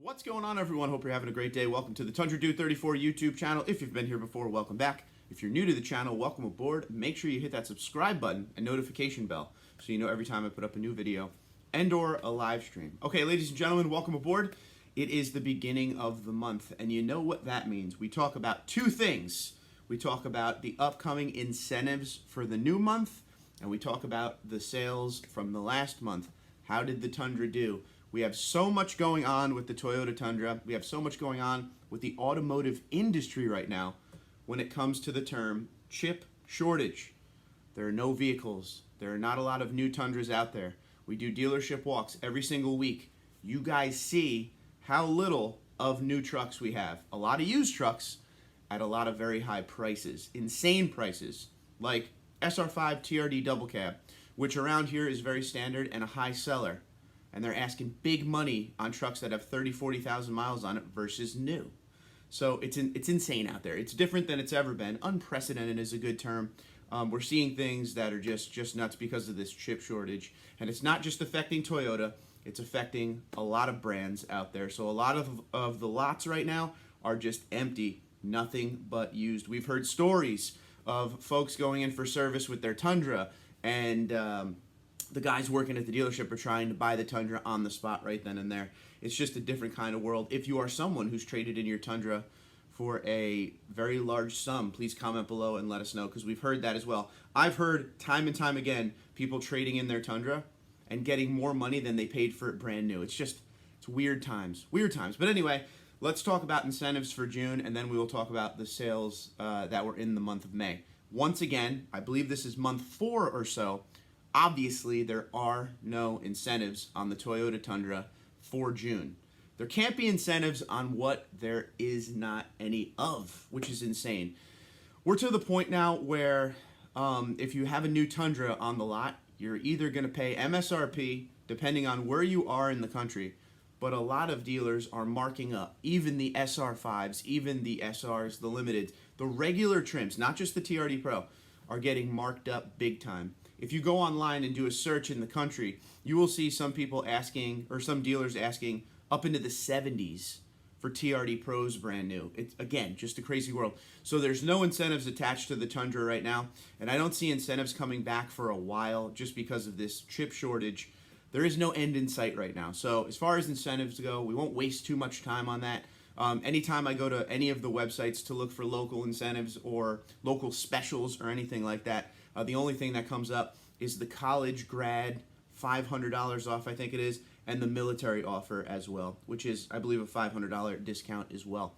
What's going on, everyone? Hope you're having a great day. Welcome to the Tundra Dude 34 YouTube channel. If you've been here before, welcome back. If you're new to the channel, welcome aboard. Make sure you hit that subscribe button and notification bell so you know every time I put up a new video and or a live stream. Okay, ladies and gentlemen, welcome aboard. It is the beginning of the month, and you know what that means. We talk about two things. We talk about the upcoming incentives for the new month, and we talk about the sales from the last month. How did the Tundra do? We have so much going on with the Toyota Tundra. We have so much going on with the automotive industry right now when it comes to the term chip shortage. There are no vehicles. There are not a lot of new Tundras out there. We do dealership walks every single week. You guys see how little of new trucks we have. A lot of used trucks at a lot of very high prices, insane prices, like SR5 TRD double cab, which around here is very standard and a high seller. And they're asking big money on trucks that have 30, 40,000 miles on it versus new. So it's insane out there. It's different than it's ever been. Unprecedented is a good term. We're seeing things that are just nuts because of this chip shortage. And it's not just affecting Toyota. It's affecting a lot of brands out there. So a lot of the lots right now are just empty. Nothing but used. We've heard stories of folks going in for service with their Tundra and the guys working at the dealership are trying to buy the Tundra on the spot right then and there. It's just a different kind of world. If you are someone who's traded in your Tundra for a very large sum, please comment below and let us know, because we've heard that as well. I've heard time and time again people trading in their Tundra and getting more money than they paid for it brand new. It's weird times. Weird times. But anyway, let's talk about incentives for June, and then we will talk about the sales that were in the month of May. Once again, I believe this is month 4 or so. Obviously, there are no incentives on the Toyota Tundra for June. There can't be incentives on what there is not any of, which is insane. We're to the point now where if you have a new Tundra on the lot, you're either going to pay MSRP, depending on where you are in the country, but a lot of dealers are marking up, even the SR5s, even the SRs, the Limiteds, the regular trims, not just the TRD Pro, are getting marked up big time. If you go online and do a search in the country, you will see some people asking, or some dealers asking, up into the 70s for TRD Pros brand new. It's, again, just a crazy world. So there's no incentives attached to the Tundra right now, and I don't see incentives coming back for a while just because of this chip shortage. There is no end in sight right now. So as far as incentives go, we won't waste too much time on that. Anytime I go to any of the websites to look for local incentives or local specials or anything like that, the only thing that comes up is the college grad $500 off, I think it is, and the military offer as well, which is, I believe, a $500 discount as well.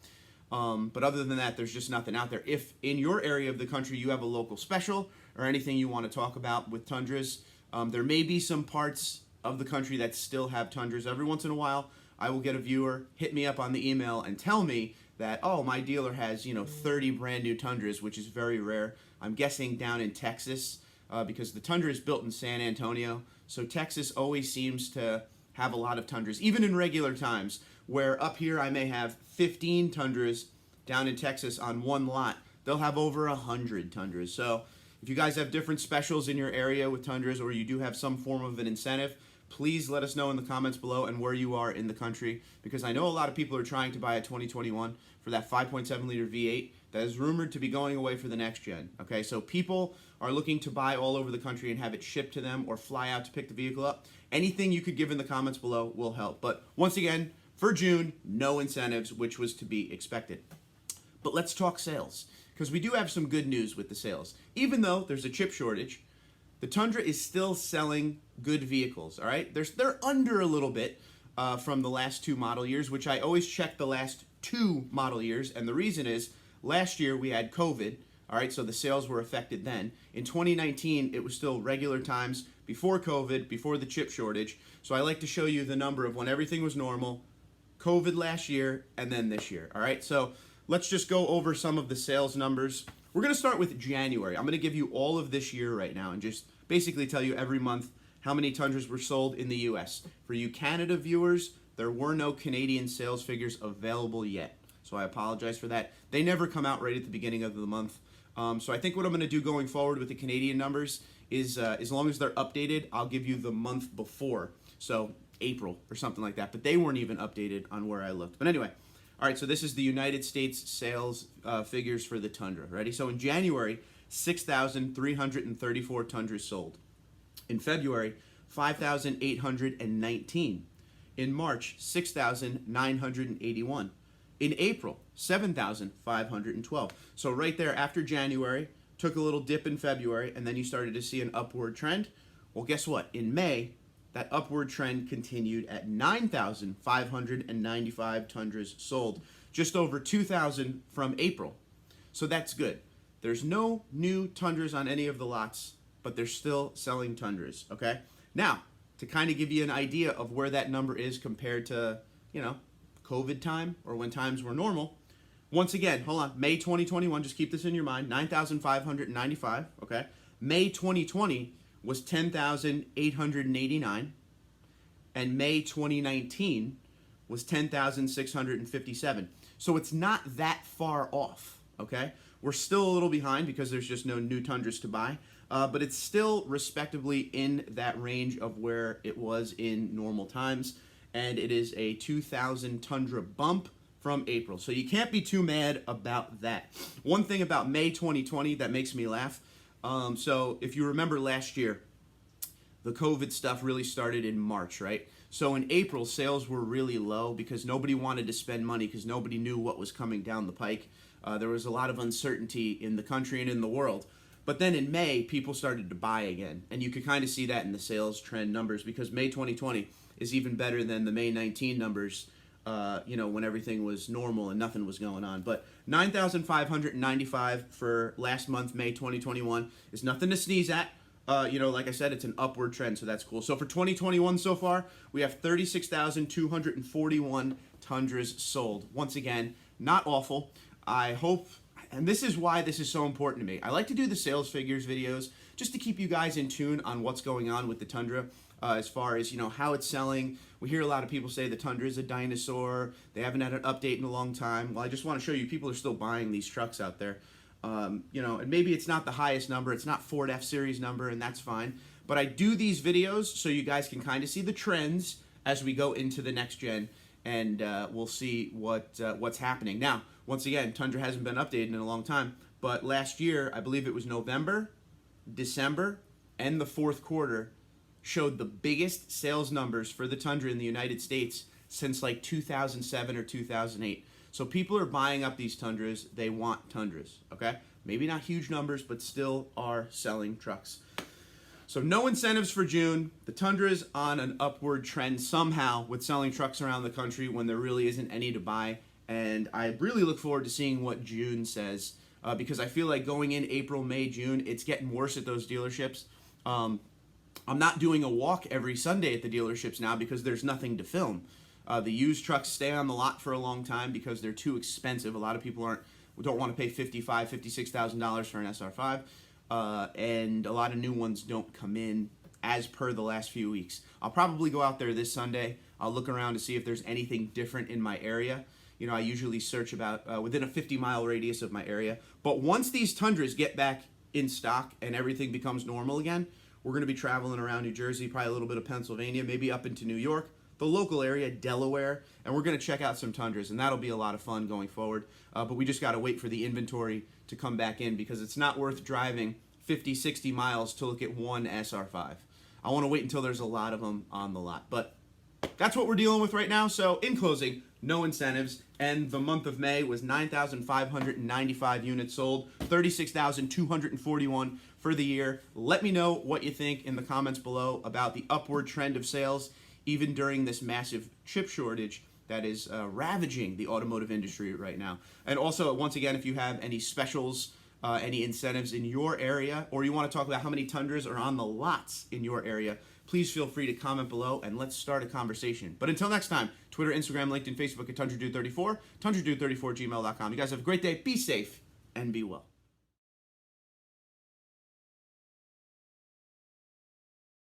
But other than that, there's just nothing out there. If in your area of the country you have a local special or anything you want to talk about with Tundras, there may be some parts of the country that still have Tundras. Every once in a while, I will get a viewer hit me up on the email and tell me that, oh, my dealer has, 30 brand new Tundras, which is very rare. I'm guessing down in Texas, because the Tundra is built in San Antonio, so Texas always seems to have a lot of Tundras, even in regular times, where up here I may have 15 Tundras. Down in Texas on one lot, they'll have over 100 Tundras. So if you guys have different specials in your area with Tundras, or you do have some form of an incentive, please let us know in the comments below and where you are in the country, because I know a lot of people are trying to buy a 2021 for that 5.7 liter V8 that is rumored to be going away for the next gen. Okay, so people are looking to buy all over the country and have it shipped to them or fly out to pick the vehicle up. Anything you could give in the comments below will help. But once again, for June, no incentives, which was to be expected. But let's talk sales, because we do have some good news with the sales. Even though there's a chip shortage, the Tundra is still selling good vehicles, all right? They're under a little bit from the last 2 model years, which I always check the last 2 model years, and the reason is last year we had COVID, all right, so the sales were affected then. In 2019, it was still regular times, before COVID, before the chip shortage, so I like to show you the number of when everything was normal, COVID last year, and then this year, all right? So let's just go over some of the sales numbers. We're going to start with January. I'm going to give you all of this year right now and just basically tell you every month how many Tundras were sold in the U.S. For you Canada viewers, there were no Canadian sales figures available yet. So I apologize for that. They never come out right at the beginning of the month. So I think what I'm going to do going forward with the Canadian numbers is as long as they're updated, I'll give you the month before. So April or something like that, but they weren't even updated on where I looked. But anyway, all right, so this is the United States sales figures for the Tundra. Ready? So in January, 6,334 Tundras sold. In February, 5,819. In March, 6,981. In April, 7,512. So right there after January, took a little dip in February, and then you started to see an upward trend. Well, guess what? In May, that upward trend continued at 9,595 Tundras sold, just over 2,000 from April. So that's good. There's no new Tundras on any of the lots, but they're still selling Tundras, okay? Now, to kind of give you an idea of where that number is compared to, COVID time or when times were normal, once again, hold on, May 2021, just keep this in your mind, 9,595, okay? May 2020 was 10,889, and May 2019 was 10,657. So it's not that far off, okay? We're still a little behind because there's just no new Tundras to buy, but it's still respectably in that range of where it was in normal times, and it is a 2,000 Tundra bump from April. So you can't be too mad about that. One thing about May 2020 that makes me laugh, so if you remember last year, the COVID stuff really started in March, right? So in April, sales were really low because nobody wanted to spend money because nobody knew what was coming down the pike. There was a lot of uncertainty in the country and in the world. But then in May, people started to buy again. And you could kind of see that in the sales trend numbers because May 2020 is even better than the May 19 numbers, when everything was normal and nothing was going on. But 9,595 for last month, May 2021, is nothing to sneeze at. Like I said, it's an upward trend, so that's cool. So for 2021 so far, we have 36,241 Tundras sold. Once again, not awful. I hope, and this is why this is so important to me. I like to do the sales figures videos just to keep you guys in tune on what's going on with the Tundra as far as, how it's selling. We hear a lot of people say the Tundra is a dinosaur. They haven't had an update in a long time. Well, I just want to show you people are still buying these trucks out there. And maybe it's not the highest number, it's not Ford F-Series number, and that's fine. But I do these videos so you guys can kind of see the trends as we go into the next gen, and we'll see what's happening. Now, once again, Tundra hasn't been updated in a long time, but last year, I believe it was November, December, and the fourth quarter showed the biggest sales numbers for the Tundra in the United States since like 2007 or 2008. So people are buying up these Tundras. They want Tundras, okay? Maybe not huge numbers, but still are selling trucks. So no incentives for June. The Tundra's on an upward trend somehow with selling trucks around the country when there really isn't any to buy. And I really look forward to seeing what June says because I feel like going in April, May, June, it's getting worse at those dealerships. I'm not doing a walk every Sunday at the dealerships now because there's nothing to film. The used trucks stay on the lot for a long time because they're too expensive. A lot of people don't want to pay $55,000, $56,000 for an SR5, and a lot of new ones don't come in as per the last few weeks. I'll probably go out there this Sunday. I'll look around to see if there's anything different in my area. I usually search about within a 50-mile radius of my area. But once these Tundras get back in stock and everything becomes normal again, we're going to be traveling around New Jersey, probably a little bit of Pennsylvania, maybe up into New York, the local area, Delaware, and we're going to check out some Tundras, and that'll be a lot of fun going forward. But we just got to wait for the inventory to come back in because it's not worth driving 50, 60 miles to look at one SR5. I want to wait until there's a lot of them on the lot. But that's what we're dealing with right now. So in closing, no incentives, and the month of May was 9,595 units sold, 36,241 for the year. Let me know what you think in the comments below about the upward trend of sales even during this massive chip shortage that is ravaging the automotive industry right now. And also, once again, if you have any specials, any incentives in your area, or you want to talk about how many Tundras are on the lots in your area, please feel free to comment below and let's start a conversation. But until next time, Twitter, Instagram, LinkedIn, Facebook at TundraDude34, TundraDude34@gmail.com. You guys have a great day, be safe, and be well.